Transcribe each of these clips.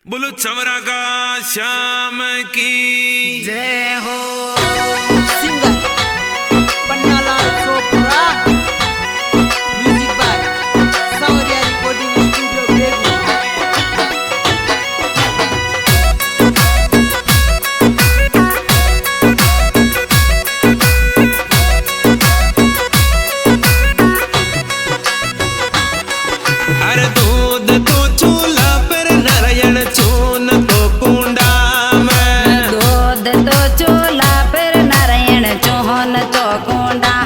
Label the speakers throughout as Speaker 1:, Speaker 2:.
Speaker 1: बोलो चवरा का श्याम की
Speaker 2: जय हो। Singer Pannalal Chopra, music by सावरिया रिकॉर्डिंग स्टूडियो बेगू।
Speaker 1: अरे दूध तो चूल्हा पर नारायण चून तो कुंडा में,
Speaker 3: दूध तो चूल्हा पर नारायण चून तो कुंडा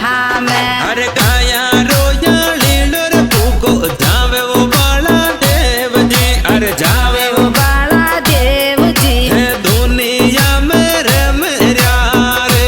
Speaker 3: में।
Speaker 1: अरे काया रोया लीलर फूको जावे वो बाला देव जी, अरे जावे वो
Speaker 3: बाला देव जी
Speaker 1: है दुनिया में रे मेरा रे।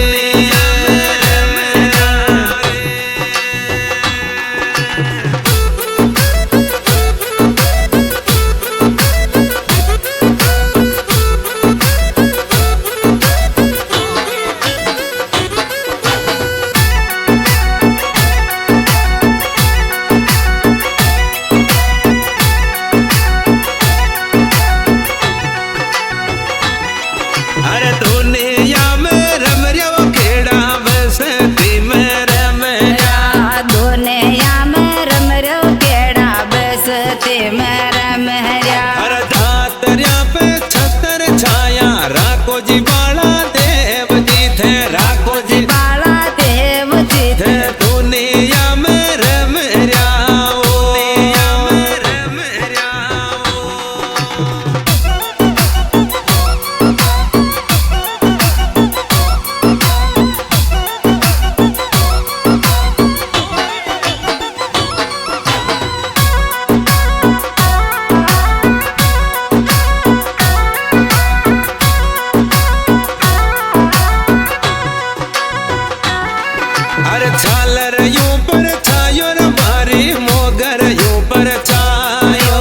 Speaker 1: अरे दुनिया में रम रहो खेड़ा बसती में रम
Speaker 3: या दुनिया में रम रो केड़ा बसते में रम रया।
Speaker 1: अरे धातरिया पे छतर छाया राको जी बाला देव जी थे, राको जी
Speaker 3: बाला देव जी
Speaker 1: थे दुनिया में रम रहो, दुनिया में रम रहो। अरे झालर यूं पर छायो रे मारी मोगर यूं पर छायो,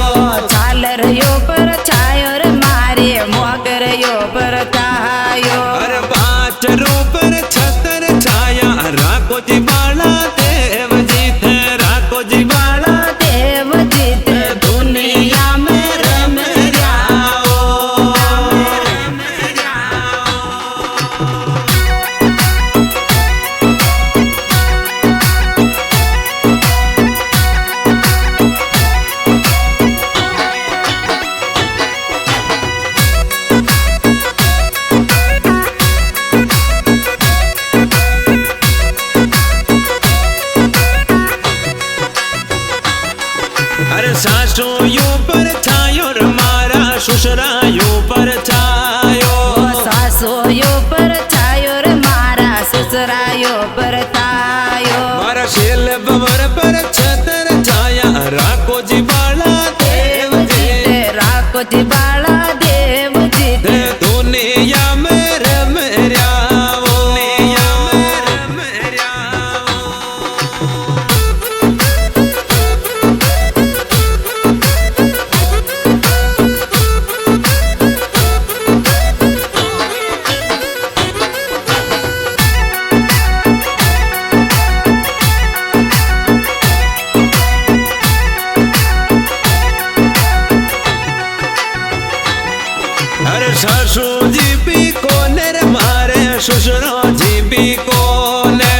Speaker 3: झालर यो पर छायो रे मारे मोगर यो पर छायो।
Speaker 1: अरे बाचरों पर छतर छाया राको जी बाला देव जी थे, राको जी
Speaker 3: बाला देव जी ते दुनिया में रम
Speaker 1: रहो। अरे सासू यूं पर छायो रे मारा ससुरा यूं पर छायो,
Speaker 3: सासो यो पर छायो रे मारा ससुरा यो पर छायो।
Speaker 1: मारा शेल बबर पर छतर छाया राको जी बाला देव जी
Speaker 3: ते राको जी बाला देव जी
Speaker 1: थे दुनिया में रम रहो, दुनिया में रम रहो। अरे सासू जी भी कोने रे मारे ससुरो जी भी कोने,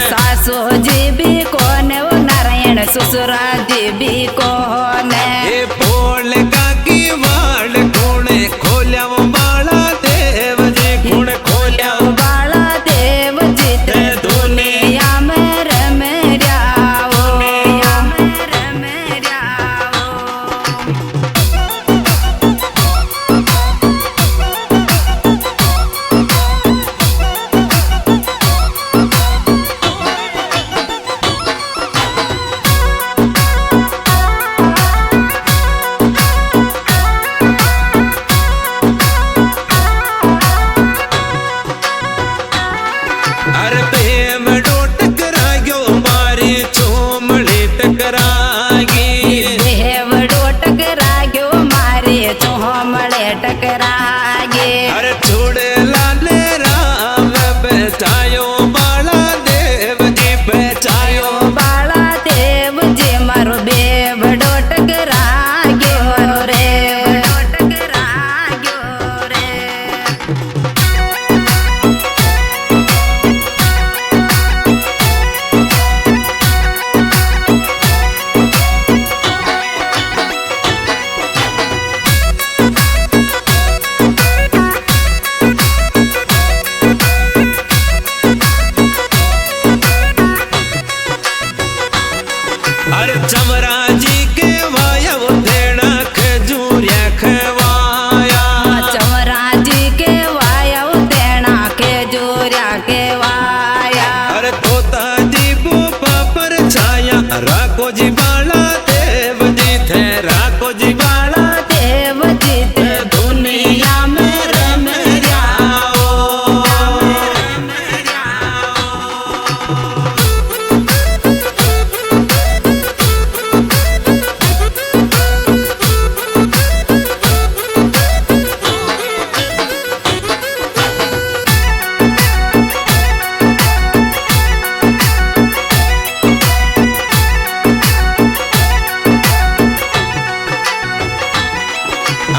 Speaker 3: सासो जी भी कोने वो नारायण ससुरा जी भी कोने।
Speaker 1: ये बोल का की वाल कोने खोल्या वो बाला देव जी, कोने खोल्या वो
Speaker 3: बाला देव जी ते दुनिया में रम रहो, दुनिया में रम रहो।
Speaker 1: अरे प्रेम डो टकरायो मारी चोमड़ी टकरागी,
Speaker 3: देवड़ो टकराग्यो मारे चोमड़े टकरागे।
Speaker 1: अरे छोड़े लाले राम बैठायो बाला देव जी, बैठायो
Speaker 3: बाला देव जी मारो बेवड़ो टकराग्यो मारो रे टकरा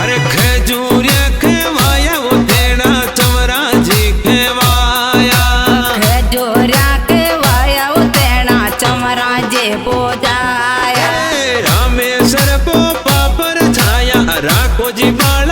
Speaker 1: अरे खजूरिया खेवाया वो तेरा चमरा जी खेवाया
Speaker 3: खजूरिया खेवाया वो तेरा चमरा जी बोजाया
Speaker 1: रामेश्वर को पापर छाया राखो जी बाल